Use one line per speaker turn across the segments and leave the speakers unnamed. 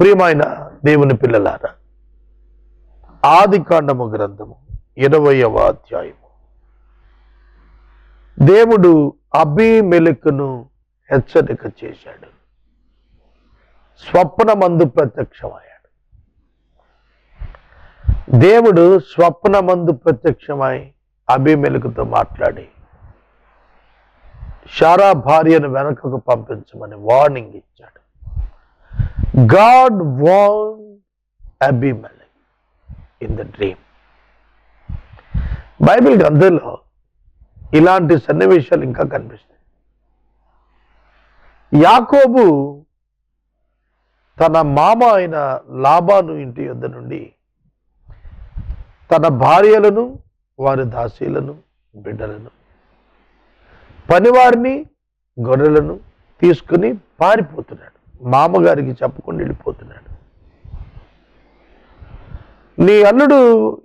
ప్రియమైన దేవుని పిల్లలారా, ఆదికాండము గ్రంథము 20వ అధ్యాయము. దేవుడు అబీమెలెకును హెచ్చరిక చేశాడు. స్వప్నమందు ప్రత్యక్షమయ్యాడు. దేవుడు స్వప్నమందు ప్రత్యక్షమై అబీమెలెకుతో మాట్లాడి శారా భార్యను వెనకకు పంపించమని వార్నింగ్ ఇచ్చాడు. God warned Abimelech in the dream. Bible గ్రంథంలో ఇలాంటి సన్నివేశాలు ఇంకా కనిపిస్తాయి. యాకోబు తన మామ అయిన లాబాను ఇంటి యొద్ద నుండి తన భార్యలను, వారి దాసీలను, బిడ్డలను, పనివారిని, గొర్రెలను తీసుకుని పారిపోతున్నాడు. మామగారికి చెప్పకుండా వెళ్ళిపోతున్నాడు. నీ అల్లుడు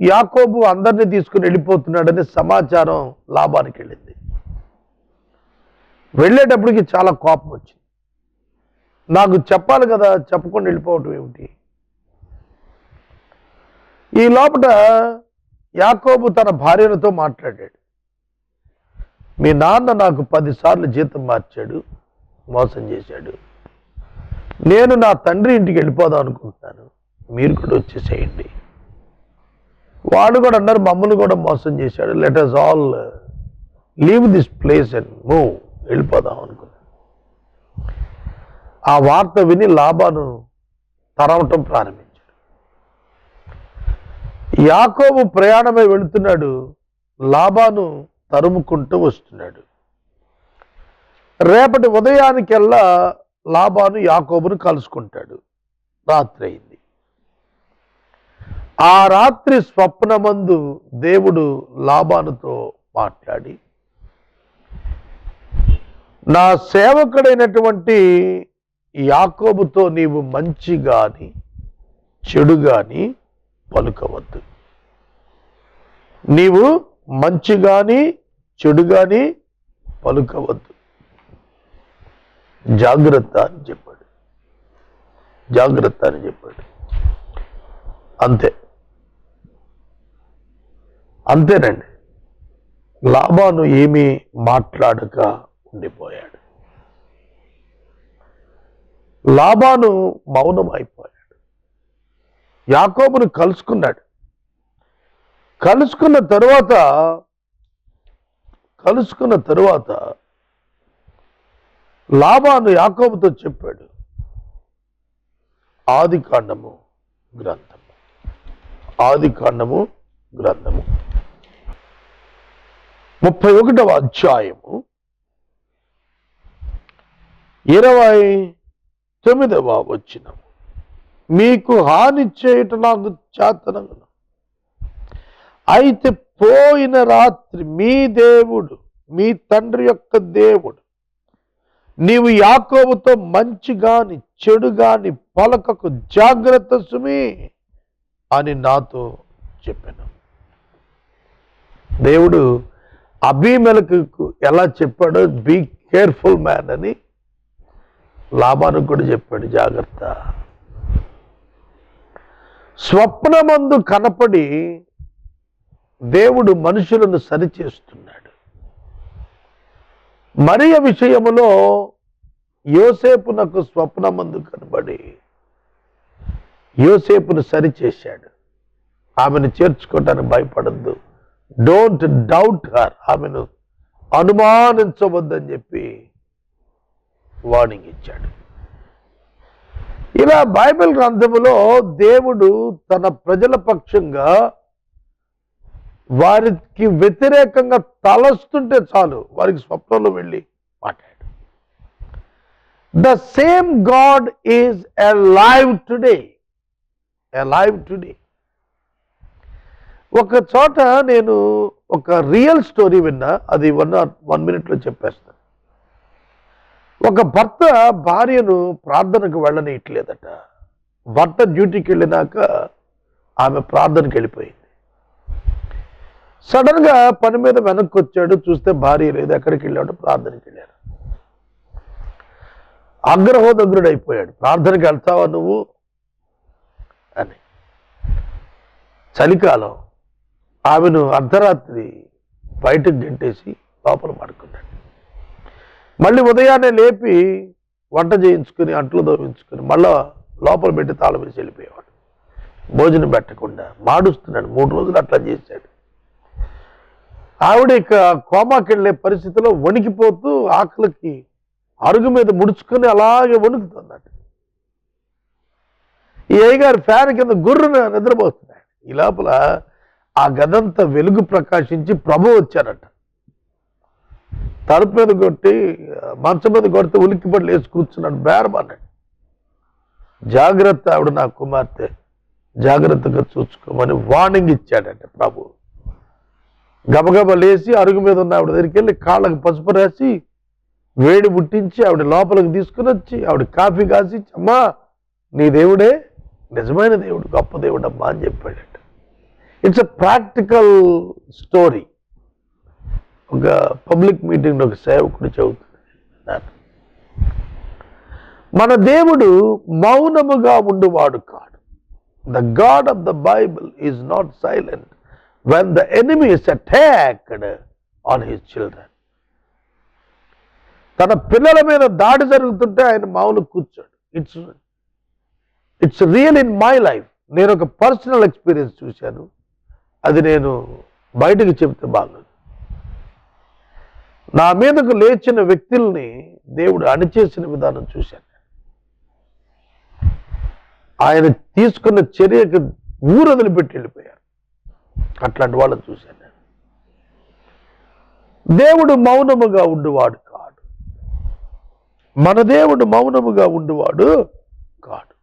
యాకోబు అందరినీ తీసుకుని వెళ్ళిపోతున్నాడనే సమాచారం లాబానికి వెళ్ళింది. వెళ్ళేటప్పటికి చాలా కోపం వచ్చింది. నాకు చెప్పాలి కదా, చెప్పకుండా వెళ్ళిపోవటం ఏమిటి? ఈ లోపల యాకోబు తన భార్యలతో మాట్లాడాడు. మీ నాన్న నాకు 10 సార్లు జీతం మార్చాడు, మోసం చేశాడు. నేను నా తండ్రి ఇంటికి వెళ్ళిపోదాం అనుకుంటున్నాను, మీరు కూడా వచ్చేసేయండి. వాళ్ళు కూడా అన్నారు, మమ్మల్ని కూడా మోసం చేశాడు, let us all leave this place and move, వెళ్ళిపోదాం అనుకున్నాను. ఆ వార్త విని లాబాను తరవటం ప్రారంభించాడు. యాకోబు ప్రయాణమై వెళుతున్నాడు, లాబాను తరుముకుంటూ వస్తున్నాడు. రేపటి ఉదయానికెల్లా లాబాను యాకోబును కలుసుకుంటాడు. రాత్రి అయింది. ఆ రాత్రి స్వప్నమందు దేవుడు లాబానుతో మాట్లాడి, నా సేవకుడైనటువంటి యాకోబుతో నీవు మంచి గాని చెడు గాని పలుకవద్దు. నీవు మంచి గాని చెడు గాని పలుకవద్దు, జాగ్రత్త అని చెప్పాడు. జాగ్రత్త అని చెప్పాడు. అంతేనండి. లాబాను ఏమీ మాట్లాడక ఉండిపోయాడు. లాబాను మౌనం అయిపోయాడు. యాకోబును కలుసుకున్నాడు. కలుసుకున్న తరువాత లాబాను యాకోబుతో చెప్పాడు. ఆదికాండము గ్రంథము 31వ అధ్యాయము 29వ వచనం. మీకు హాని చేయట నాకు చేతనగును, అయితే పోయిన రాత్రి మీ దేవుడు, మీ తండ్రి యొక్క దేవుడు, నీవు యాకోబుతో మంచి గాని చెడు గాని పలకకు, జాగ్రత్త సుమి అని నాతో చెప్పాను. దేవుడు అబీమెలెకుకు ఎలా చెప్పాడో, బీ కేర్ఫుల్ మ్యాన్ అని లాబానుకు కూడా చెప్పాడు, జాగ్రత్త. స్వప్నమందు కనపడి దేవుడు మనుషులను సరిచేస్తున్నాడు. మరియ విషయములో యోసేపునకు స్వప్నమందు కనబడి యోసేపును సరిచేశాడు. ఆమెను చేర్చుకోవటానికి భయపడద్దు, డోంట్ డౌట్ హర్, ఆమెను అనుమానించవద్దని చెప్పి వార్నింగ్ ఇచ్చాడు. ఇలా బైబిల్ గ్రంథములో దేవుడు తన ప్రజల పక్షంగా వారికి వ్యతిరేకంగా తలస్తుంటే చాలు, వారికి స్వప్నంలో వెళ్ళి మాట్లాడు. The same God is alive today. ఒక చోట నేను ఒక రియల్ స్టోరీ విన్నా, అది 1 minute చెప్పేస్తాను. ఒక భర్త భార్యను ప్రార్థనకు వెళ్ళనియట్లేదట. భర్త డ్యూటీకి వెళ్ళినాక ఆమె ప్రార్థనకి వెళ్ళిపోయింది. సడన్ గా పని మీద వెనక్కి వచ్చాడు, చూస్తే భార్య లేదు. ఎక్కడికి వెళ్ళాడు? ప్రార్థనకి వెళ్ళాడు. అగ్రహోదగ్రుడు అయిపోయాడు. ప్రార్థనకి వెళ్తావా నువ్వు చలికాలం ఆమెను అర్ధరాత్రి బయటకు గెంటేసి లోపల పడుకున్నాడు. మళ్ళీ ఉదయాన్నే లేపి వంట చేయించుకుని అంట్లు దోవించుకుని మళ్ళా లోపల పెట్టి తాళం వేసి వెళ్ళిపోయేవాడు. భోజనం పెట్టకుండా మాడుస్తున్నాడు. 3 రోజులు అట్లా చేశాడు. ఆవిడ ఇక కోమాకి వెళ్ళే పరిస్థితిలో వణికిపోతూ ఆకలికి అరుగు మీద ముడుచుకొని అలాగే వణుకుతుందట. ఈ అయ్యగారు ఫ్యాన్ కింద గుర్రున నిద్రపోతున్నాడు. ఈ లోపల ఆ గదంతా వెలుగు ప్రకాశించి ప్రభు వచ్చారట. తలుపు మీద కొట్టి మంచం మీద కొడితే ఉలిక్కిపడి లేచి కూర్చున్నాడు. బేరమన్నాడు, జాగ్రత్త, ఆవిడ నా కుమార్తె, జాగ్రత్తగా చూసుకోమని వార్నింగ్ ఇచ్చాడంట ప్రభు. గబగబ లేచి అరుగు మీద ఉన్న ఆవిడ దగ్గరికి వెళ్ళి కాళ్ళకు పసుపు రాసి వేడి పుట్టించి ఆవిడ లోపలికి తీసుకుని వచ్చి ఆవిడ కాఫీ కాసి, అమ్మా నీ దేవుడే నిజమైన దేవుడు, గొప్ప దేవుడు అమ్మా అని చెప్పాడట. It's a practical story. ఒక పబ్లిక్ మీటింగ్లో ఒక సేవకుడు చెబుతున్నాడు, మన దేవుడు మౌనముగా ఉండువాడు కాడు. The God of the Bible is not silent when the enemy is attacked on his children. తన పిల్లల మీద దాడి జరుగుతుంటే ఆయన మౌనం కూర్చోడు. It's real in my life. నేను ఒక పర్సనల్ ఎక్స్పీరియన్స్ చూశాను. అది నేను బయటకు చెబితే బాగోదు. నా మీదకు లేచిన వ్యక్తుల్ని దేవుడు అణిచేసిన విధానం చూశాను. ఆయన తీసుకున్న చర్యకు ఊరొదిలిపెట్టి వెళ్ళిపోయారు. అట్లాంటి వాళ్ళని చూశాను నేను. దేవుడు మౌనముగా ఉండువాడు కాడు. మన దేవుడు మౌనముగా ఉండువాడు కాడు.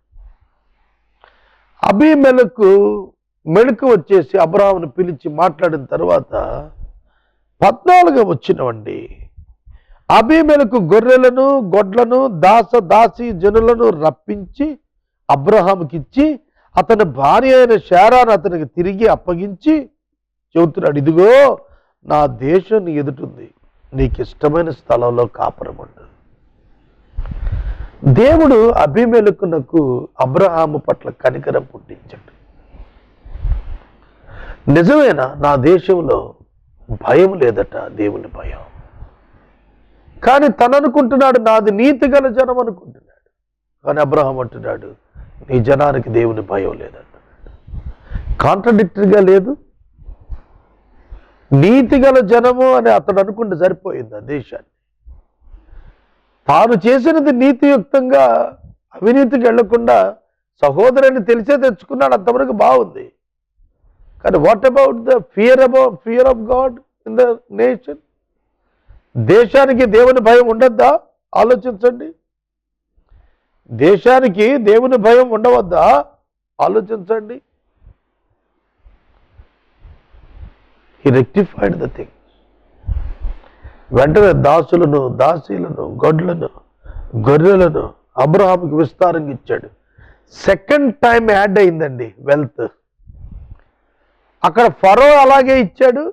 అబీమెలెకు మెళుకు వచ్చేసి అబ్రాహామును పిలిచి మాట్లాడిన తర్వాత 14వ వచ్చినవండి. అబీమెలెకు గొర్రెలను గొడ్లను దాసీ జనులను రప్పించి అబ్రహాముకిచ్చి అతని భార్య అయిన శారాను అతనికి తిరిగి అప్పగించి చెబుతున్నాడు, ఇదిగో నా దేశం నీ ఎదుటుంది, నీకు ఇష్టమైన స్థలంలో కాపురం ఉండు. దేవుడు అబీమెలెకునకు అబ్రహాము పట్ల కనికరం పుట్టించాడు. నిజమేనా నా దేశంలో భయం లేదట, దేవుని భయం. కానీ తను అనుకుంటున్నాడు నాది నీతి గల జనం అనుకుంటున్నాడు. కానీ అబ్రహాం అంటున్నాడు నీ జనానికి దేవుని భయం లేదంట. కాంట్రడిక్టరీగా లేదు. నీతి గల జనము అని అతడు అనుకుంటే సరిపోయింది. ఆ దేశాన్ని తాను చేసినది నీతియుక్తంగా అవినీతికి వెళ్లకుండా సహోదరుని తెలిసే తెచ్చుకున్నాడు. అంతవరకు బాగుంది. కానీ what about the fear of God in the nation? దేశానికి దేవుని భయం ఉండద్దా? ఆలోచించండి. దేశానికి దేవుని భయం ఉండవద్దా? ఆలోచించండి. హి రెక్టిఫైడ్ ద థింగ్. వెంటనే దాసులను దాసీలను గొడ్లను గొర్రెలను అబ్రహాముకి విస్తారంగా ఇచ్చాడు. సెకండ్ టైం యాడ్ అయిందండి వెల్త్. అక్కడ ఫరో అలాగే ఇచ్చాడు,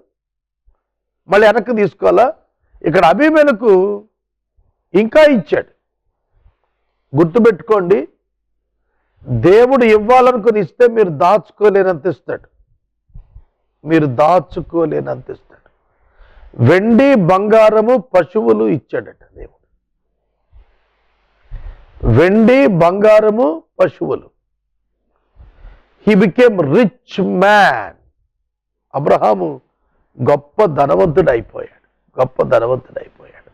మళ్ళీ వెనక్కి తీసుకోవాలా. ఇక్కడ అబీమెలెకు ఇంకా ఇచ్చాడు. గుర్తుపెట్టుకోండి, దేవుడు ఇవ్వాలనుకుని ఇస్తే మీరు దాచుకోలేనంత ఇస్తాడు. మీరు దాచుకోలేనంత ఇస్తాడు. వెండి బంగారము పశువులు ఇచ్చాడట దేవుడు. వెండి బంగారము పశువులు. He became rich man. Abraham గొప్ప ధనవంతుడు అయిపోయాడు. గొప్ప ధనవంతుడు అయిపోయాడు.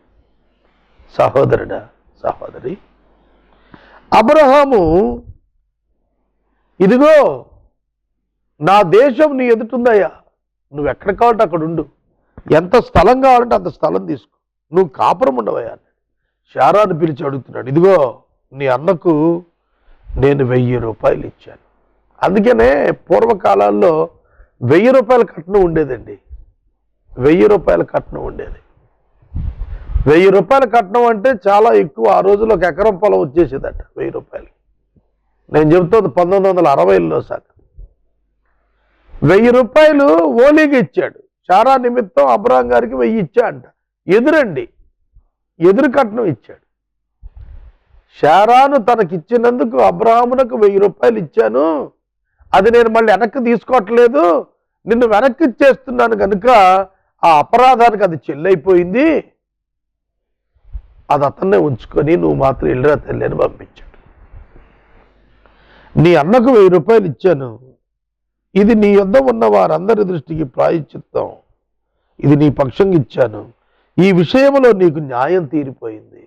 సహోదరుడా సహోదరి, అబ్రహాము ఇదిగో నా దేశం నీ ఎదుటుందయ్యా, నువ్వు ఎక్కడ కావాలంటే అక్కడ ఉండు, ఎంత స్థలం కావాలంటే అంత స్థలం తీసుకో, నువ్వు కాపురం ఉండవయ్యా. శారాను పిలిచి అడుగుతున్నాడు, ఇదిగో నీ అన్నకు నేను 1000 రూపాయలు ఇచ్చాను. అందుకనే పూర్వకాలాల్లో 1000 రూపాయల కట్నం ఉండేదండి. 1000 రూపాయల కట్నం ఉండేది. 1000 రూపాయల కట్నం అంటే చాలా ఎక్కువ. ఆ రోజుల్లో 1 ఎకరం పొలం వచ్చేసేదట 1000 రూపాయలు. నేను చెబుతుంది 1960లో సార్. 1000 రూపాయలు ఓలీగా ఇచ్చాడు. శారా నిమిత్తం అబ్రహాం గారికి 1000 ఇచ్చాడంట. ఎదురండి, ఎదురు కట్నం ఇచ్చాడు. శారాను తనకిచ్చినందుకు అబ్రహామునకు 1000 రూపాయలు ఇచ్చాను, అది నేను మళ్ళీ వెనక్కి తీసుకోవట్లేదు, నిన్ను వెనక్కి ఇచ్చేస్తున్నాను కనుక ఆ అపరాధానికి అది చెల్లైపోయింది, అది అతన్నే ఉంచుకొని నువ్వు మాత్రం వెళ్ళిరా తల్లి అని పంపించాడు. నీ అన్నకు 1000 రూపాయలు ఇచ్చాను, ఇది నీ యొద్ద ఉన్న వారందరి దృష్టికి ప్రాయశ్చిత్తం, ఇది నీ పక్షంగా ఇచ్చాను, ఈ విషయంలో నీకు న్యాయం తీరిపోయింది,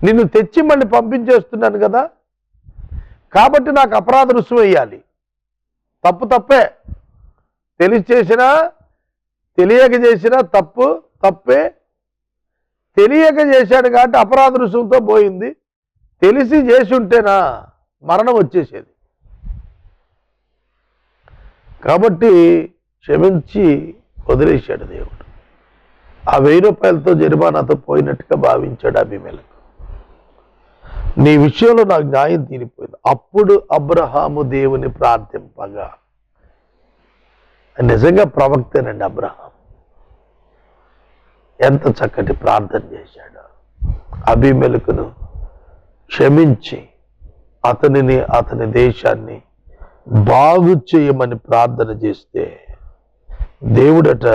నిన్ను తెచ్చి మళ్ళీ పంపించేస్తున్నాను కదా, కాబట్టి నాకు అపరాధ రుసుము వేయాలి. తప్పు తప్పే, తెలిసి చేసినా తెలియక చేసినా తప్పు తప్పే. తెలియక చేశాడు కాబట్టి అపరాధ రుసుముతో పోయింది, తెలిసి చేసి ఉంటేనా మరణం వచ్చేసేది. కాబట్టి క్షమించి వదిలేశాడు దేవుడు. ఆ 1000 రూపాయలతో జరిమానాతో పోయినట్టుగా భావించాడు అబీమెలెకు. నీ విషయంలో నాకు న్యాయం తీరిపోయింది. అప్పుడు అబ్రహాము దేవుని ప్రార్థింపగా, నిజంగా ప్రవక్తేనండి అబ్రహాం, ఎంత చక్కటి ప్రార్థన చేశాడు. అబీమెలెకును క్షమించి అతనిని అతని దేశాన్ని బాగు చేయమని ప్రార్థన చేస్తే దేవుడట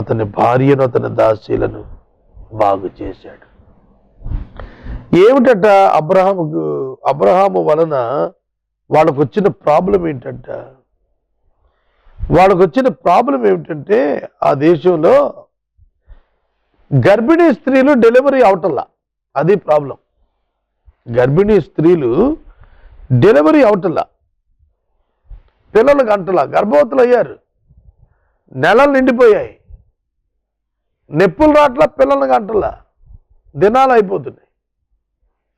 అతని భార్యను అతని దాసీలను బాగు చేశాడు. ఏమిటట అబ్రహాము వలన వాళ్ళకు వచ్చిన ప్రాబ్లం ఏంటంటే, ఆ దేశంలో గర్భిణీ స్త్రీలు డెలివరీ అవటల్లా, అది ప్రాబ్లం. గర్భిణీ స్త్రీలు డెలివరీ అవటల్లా, పిల్లలు గంటలా, గర్భవతులు అయ్యారు, నెలలు నిండిపోయాయి, నొప్పులు రాట్లా, పిల్లలు గంటలా, దినాలు అయిపోతున్నాయి,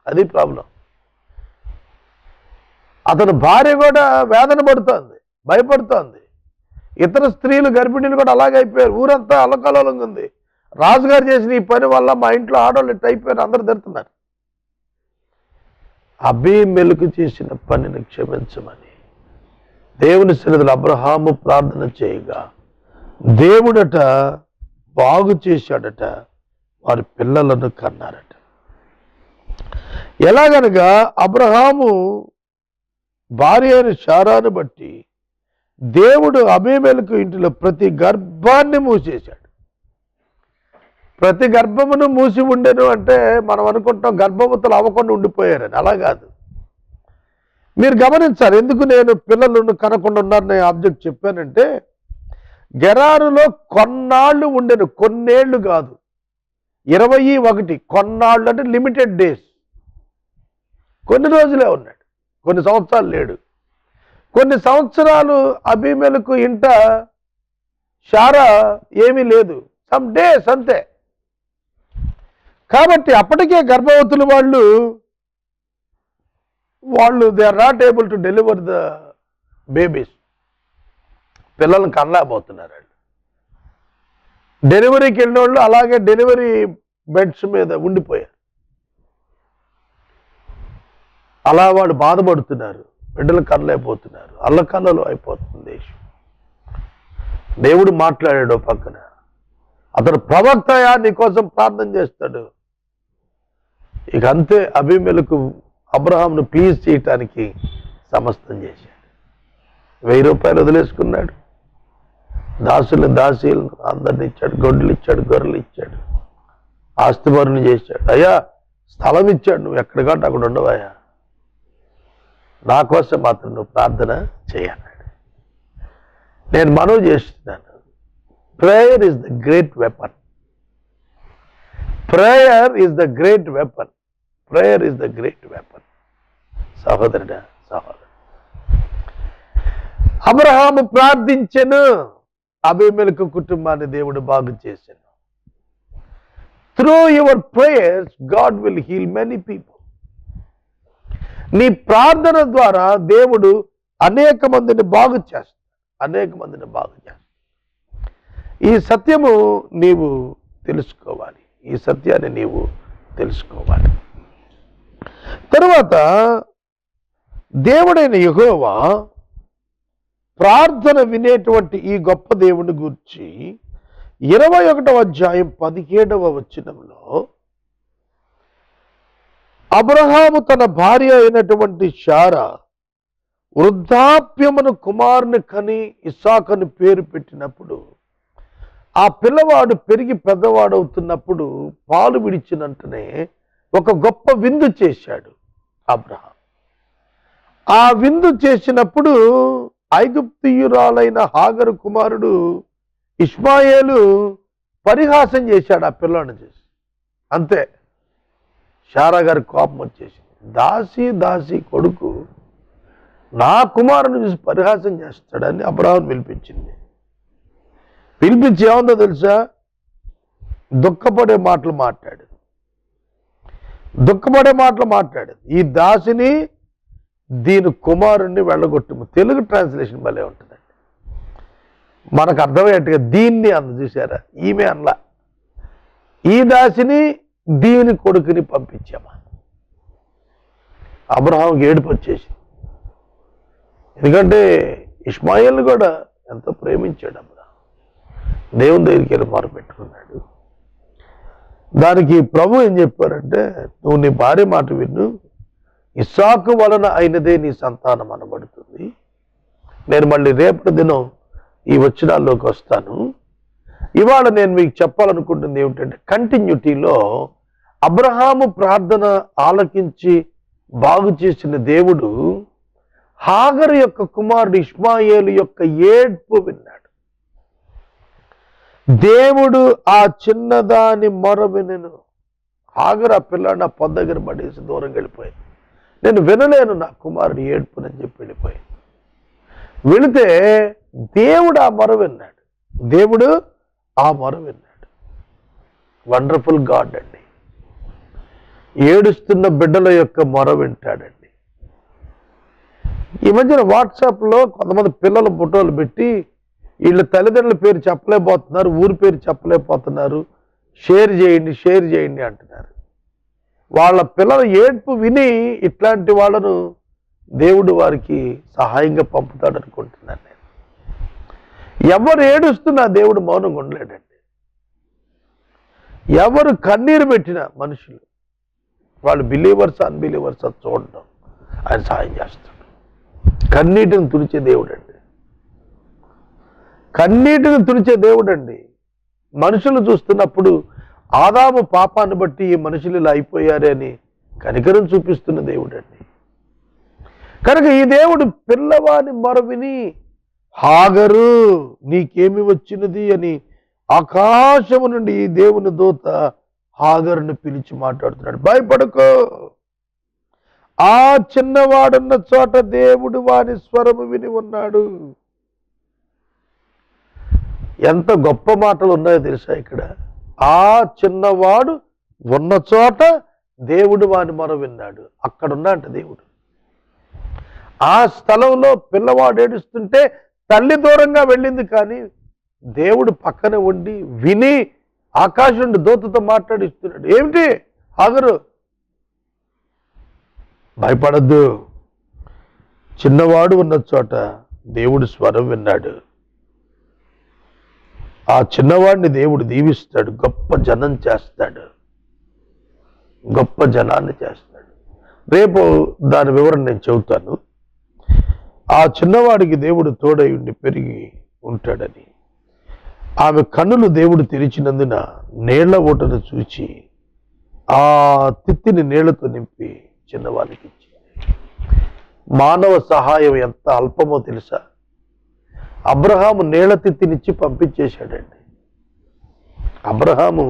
అది ప్రాబ్లం. అతని భార్య కూడా వేదన పడుతోంది, భయపడుతోంది. ఇతర స్త్రీలు గర్భిణీలు కూడా అలాగే అయిపోయారు. ఊరంతా అల్లకల్లోలంగా ఉంది. రాజుగారు చేసిన ఈ పని వల్ల మా ఇంట్లో ఆడవాళ్ళు ఇట్లా అయిపోయారు, అందరూ తిడుతున్నారు. అబీమెలెకు చేసిన పనిని క్షమించమని దేవుని సన్నిధిలో అబ్రహాము ప్రార్థన చేయగా దేవుడట బాగు చేశాడట, వారి పిల్లలను కన్నారట. ఎలాగనగా అబ్రహాము భార్య అయిన శారాను బట్టి దేవుడు అబీమెలెకు ఇంటిలో ప్రతి గర్భాన్ని మూసేశాడు. ప్రతి గర్భమును మూసి ఉండెను అంటే మనం అనుకుంటాం గర్భవతులు అవ్వకుండా ఉండిపోయారని, అలా కాదు. మీరు గమనించాలి, ఎందుకు నేను పిల్లలను కనకుండా ఉన్నారని ఆబ్జెక్ట్ చెప్పానంటే, గెరారులో కొన్నాళ్ళు ఉండెను, కొన్నేళ్లు కాదు, 21 కొన్నాళ్ళు అంటే లిమిటెడ్ డేస్, కొన్ని రోజులే ఉన్నాడు, కొన్ని సంవత్సరాలు లేడు. కొన్ని సంవత్సరాలు అబీమెలెకు ఇంట శారా ఏమీ లేదు, సమ్ డేస్ అంతే. కాబట్టి అప్పటికే గర్భవతులు వాళ్ళు they are not able to deliver the babies, పిల్లలను కనలేకపోతున్నారు. వాళ్ళు డెలివరీకి వెళ్ళిన వాళ్ళు అలాగే డెలివరీ బెడ్స్ మీద ఉండిపోయారు. అలా వాళ్ళు బాధపడుతున్నారు, బిడ్డలు కనలేకపోతున్నారు, అల్లకల్లలో అయిపోతుంది దేశం. దేవుడు మాట్లాడాడు పక్కన, అతను ప్రవక్తయా నీకోసం ప్రార్థన చేస్తాడు. ఇక అంతే, అబీమెలెకు అబ్రహాంను ప్లీజ్ చేయటానికి సమస్తం చేశాడు. 1000 రూపాయలు వదిలేసుకున్నాడు, దాసీలను అందరిని ఇచ్చాడు, గొడ్లు ఇచ్చాడు, గొర్రెలు ఇచ్చాడు, ఆస్తిపరుని చేశాడు. అయ్యా స్థలం ఇచ్చాడు, నువ్వు ఎక్కడ కాబట్టి అక్కడ ఉండవయ్యా, నా కోసం మాత్రం నువ్వు ప్రార్థన చేయన్నాడు. నేను మనవి చేస్తున్నాను, prayer is the great weapon. Prayer is the great weapon. Prayer is the great weapon. సహోదరుడా, సహోదరు, అబ్రహాము ప్రార్థించెను, అబీమెలెకు కుటుంబాన్ని దేవుడు బాగు చేశాను. Through your prayers God will heal many people. నీ ప్రార్థన ద్వారా దేవుడు అనేక మందిని బాగు చేస్తాడు, అనేక మందిని బాగు చేస్తాడు. ఈ సత్యము నీవు తెలుసుకోవాలి, ఈ సత్యాన్ని నీవు తెలుసుకోవాలి. తరువాత దేవుడైన యెహోవా ప్రార్థన వినేటువంటి ఈ గొప్ప దేవుని గురించి 21వ అధ్యాయం 17వ వచనంలో, అబ్రహాము తన భార్య అయినటువంటి శారా వృద్ధాప్యమును కుమారుని కని ఇస్సాకుని పేరు పెట్టినప్పుడు ఆ పిల్లవాడు పెరిగి పెద్దవాడవుతున్నప్పుడు పాలు విడిచినంటనే ఒక గొప్ప విందు చేశాడు అబ్రహాం. ఆ విందు చేసినప్పుడు ఐగుప్తియురాలైన హాగరు కుమారుడు ఇష్మాయేలు పరిహాసం చేశాడు ఆ పిల్లాడిని చేసి. అంతే, శారా గారి కోపం వచ్చేసింది. దాసి కొడుకు నా కుమారుని చూసి పరిహాసం చేస్తాడని అబ్రహాం పిలిపించింది. పిలిపించి ఏముందో తెలుసా, దుఃఖపడే మాటలు మాట్లాడు. ఈ దాసిని దీని కుమారుణ్ణి వెళ్ళగొట్టుము. తెలుగు ట్రాన్స్లేషన్ భలే ఉంటుందండి, మనకు అర్థమయ్యేట్టుగా దీన్ని చూసారా, ఈమె అనలా, ఈ దాసిని దీని కొడుకుని పంపించామా. అబ్రహాంకి ఏడుపు వచ్చేసింది. ఎందుకంటే ఇష్మాయిల్ని కూడా ఎంతో ప్రేమించాడు అబ్రహాం. దేవుని దగ్గరికి వెళ్ళి మొరపెట్టుకున్నాడు. దానికి ప్రభు ఏం చెప్పారంటే, నువ్వు నీ భార్య మాట విను, ఇస్సాకు వలన అయినదే నీ సంతానం అనబడుతుంది. నేను మళ్ళీ రేపటి దినం ఈ వచనాల్లోకి వస్తాను. ఇవాళ నేను మీకు చెప్పాలనుకుంటుంది ఏమిటంటే, కంటిన్యూటీలో అబ్రహాము ప్రార్థన ఆలకించి బాగు చేసిన దేవుడు హాగరు యొక్క కుమారుడు ఇష్మాయేలు యొక్క ఏడ్పు విన్నాడు. దేవుడు ఆ చిన్నదాని మొర వినెను. హాగరు ఆ పిల్లాడు నా పొద్దు దగ్గర పడేసి దూరం వెళ్ళిపోయింది. నేను వినలేను నా కుమారుడు ఏడ్పునని చెప్పి వెళ్ళిపోయింది. వెళితే దేవుడు ఆ మొర విన్నాడు. వండర్ఫుల్ గాడ్ అండి. ఏడుస్తున్న బిడ్డల యొక్క మొర వింటాడండి. ఈ మధ్యన వాట్సాప్లో కొంతమంది పిల్లల ఫోటోలు పెట్టి వీళ్ళ తల్లిదండ్రుల పేరు చెప్పలేకపోతున్నారు, ఊరి పేరు చెప్పలేకపోతున్నారు, షేర్ చేయండి అంటున్నారు. వాళ్ళ పిల్లల ఏడ్పు విని ఇట్లాంటి వాళ్ళను దేవుడు వారికి సహాయంగా పంపుతాడు అనుకుంటున్నాను నేను. ఎవరు ఏడుస్తున్నా దేవుడు మౌనంగా ఉండలేడండి. ఎవరు కన్నీరు పెట్టిన మనుషులు, వాళ్ళు బిలీవర్స్ అన్బిలీవర్స్ అది చూడడం, ఆయన సహాయం చేస్తాడు. కన్నీటిని తుడిచే దేవుడు అండి. మనుషులు చూస్తున్నప్పుడు ఆదాము పాపాన్ని బట్టి ఈ మనుషులు ఇలా అయిపోయారే అని కనికరం చూపిస్తున్న దేవుడు అండి. కనుక ఈ దేవుడు పిల్లవాని మొర విని, హాగరు నీకేమి వచ్చినది అని ఆకాశము నుండి ఈ దేవుని దూత హాగరుని పిలిచి మాట్లాడుతున్నాడు. భయపడకో, ఆ చిన్నవాడున్న చోట దేవుడు వాని స్వరము విని ఉన్నాడు. ఎంత గొప్ప మాటలు ఉన్నాయో తెలుసా ఇక్కడ. ఆ చిన్నవాడు ఉన్న చోట దేవుడు వాని మొర విన్నాడు. అక్కడున్నాంట దేవుడు. ఆ స్థలంలో పిల్లవాడు ఏడుస్తుంటే తల్లి దూరంగా వెళ్ళింది, కానీ దేవుడు పక్కన ఉండి విని ఆకాశం నుండి దూతతో మాట్లాడిస్తున్నాడు. ఏమిటి హాగరు, భయపడద్దు, చిన్నవాడు ఉన్న చోట దేవుడు స్వరం విన్నాడు. ఆ చిన్నవాడిని దేవుడు దీవిస్తాడు, గొప్ప జనాన్ని చేస్తాడు. రేపు దాని వివరణ నేను చెబుతాను. ఆ చిన్నవాడికి దేవుడు తోడై ఉండి పెరిగి ఉంటాడని. ఆమె కన్నులు దేవుడు తెరిచినందున నీళ్ల ఊటను చూచి ఆ తిత్తిని నీళ్లతో నింపి చిన్నవాడికి ఇచ్చింది. మానవ సహాయం ఎంత అల్పమో తెలుసా. అబ్రహాము నీళ్ల తిత్తినిచ్చి పంపించేశాడండి. అబ్రహాము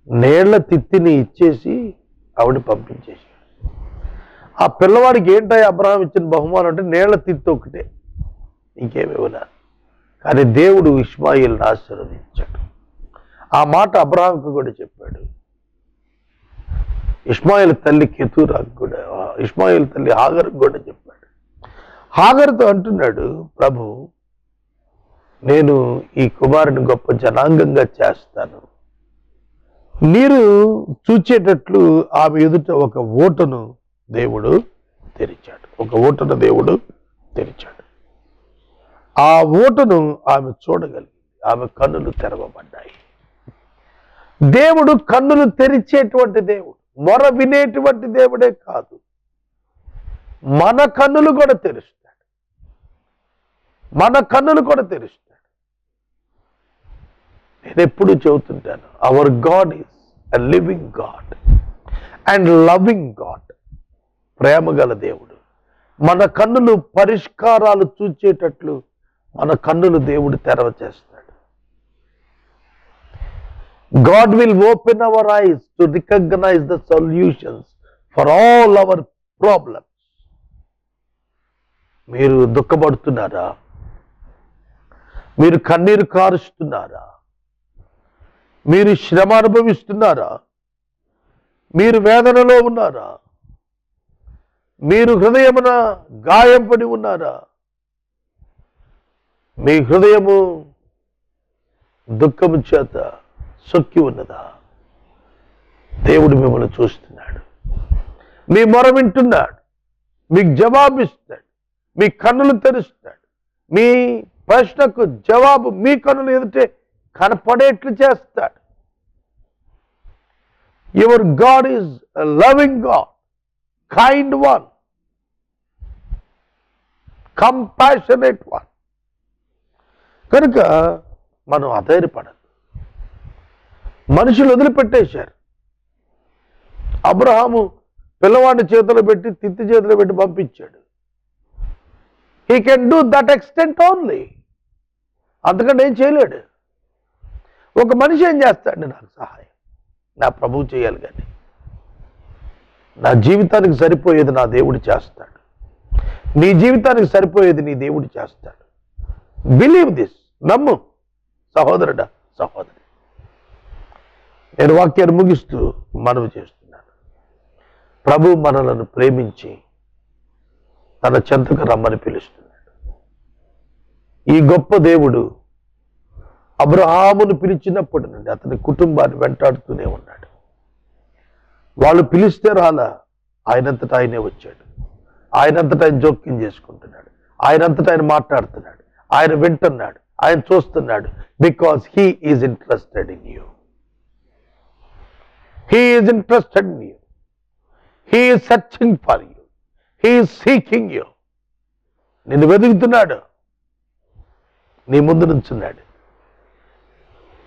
నీళ్ల తిత్తిని ఇచ్చేసి ఆవిడ పంపించేశాడు. ఆ పిల్లవాడికి ఏంటో అబ్రహాం ఇచ్చిన బహుమానం అంటే నీళ్ల తిత్తి ఒకటే, ఇంకేమివ్వలే. కానీ దేవుడు ఇష్మాయిల్ని ఆశీర్వదించాడు. ఆ మాట అబ్రహాంకు కూడా చెప్పాడు. ఇష్మాయిల్ తల్లి కెతూరాకు కూడా, ఇష్మాయిల్ తల్లి హాగరుకు కూడా చెప్పాడు. హాగరుతో అంటున్నాడు, ప్రభు నేను ఈ కుమారుని గొప్ప జనాంగంగా చేస్తాను. మీరు చూచేటట్లు ఆమె ఎదుట ఒక ఓటను దేవుడు తెరిచాడు. ఆ ఓటను ఆమె చూడగలిగింది. ఆమె కన్నులు తెరవబడ్డాయి. దేవుడు కన్నులు తెరిచేటువంటి దేవుడు, మొర వినేటువంటి దేవుడే కాదు, మన కన్నులు కూడా తెరుస్తాడు. మన కన్నులు కూడా తెరుస్తాడు. నేను ఎప్పుడు చెబుతుంటాను, our God is a living God and loving God. ప్రేమ గల దేవుడు. మన కన్నులు పరిష్కారాలు చూచేటట్లు మన కన్నులు దేవుడు తెరవ చేస్తాడు. God will open our eyes to recognize the solutions for all our problems. మీరు దుఃఖపడుతున్నారా? మీరు కన్నీరు కారుస్తున్నారా? మీరు శ్రమ అనుభవిస్తున్నారా? మీరు వేదనలో ఉన్నారా? మీరు హృదయమున గాయం పడి ఉన్నారా? మీ హృదయము దుఃఖము చేత సొక్కి ఉన్నదా? దేవుడు మిమ్మల్ని చూస్తున్నాడు. మీ మొర వింటున్నాడు. మీకు జవాబిస్తాడు. మీ కన్నులు తెరుస్తాడు. మీ ప్రశ్నకు జవాబు మీ కన్నులు ఎదుటే కనపడేట్లు చేస్తాడు. Your God is a loving God, kind one, compassionate one. కనుక మనం అధైర్యపడదు. మనుషులు వదిలిపెట్టేశారు. అబ్రహాము పిల్లవాడిని చేతిలో పెట్టి తిత్తి చేతిలో పెట్టి పంపించాడు. He can do that extent only. అంతకంటే ఏం చేయలేడు. ఒక మనిషి ఏం చేస్తాడు? నాకు సహాయం నా ప్రభువు చేయాలి, కానీ నా జీవితానికి సరిపోయేది నా దేవుడు చేస్తాడు. నీ జీవితానికి సరిపోయేది నీ దేవుడు చేస్తాడు. Believe this. నమ్ము సహోదరుడా, సహోదరి. నేను వాక్యాన్ని ముగిస్తూ మనవి చేస్తున్నాను. ప్రభు మనలను ప్రేమించి తన చెంతకు రమ్మని పిలుస్తున్నాడు. ఈ గొప్ప దేవుడు అబ్రహామును పిలిచినప్పటి నుండి అతని కుటుంబాన్ని వెంటాడుతూనే ఉన్నాడు. వాళ్ళు పిలిస్తే రాలా, ఆయనంతటా ఆయనే వచ్చాడు. ఆయనంతటా ఆయన జోక్యం చేసుకుంటున్నాడు. ఆయనంతటా ఆయన మాట్లాడుతున్నాడు. ఆయన వింటున్నాడు. ఆయన చూస్తున్నాడు. Because he is interested in you. He is interested in you. He is searching for you. He is seeking you. నిన్ను వెతుకుతున్నాడు. నీ ముందు నుంచున్నాడు.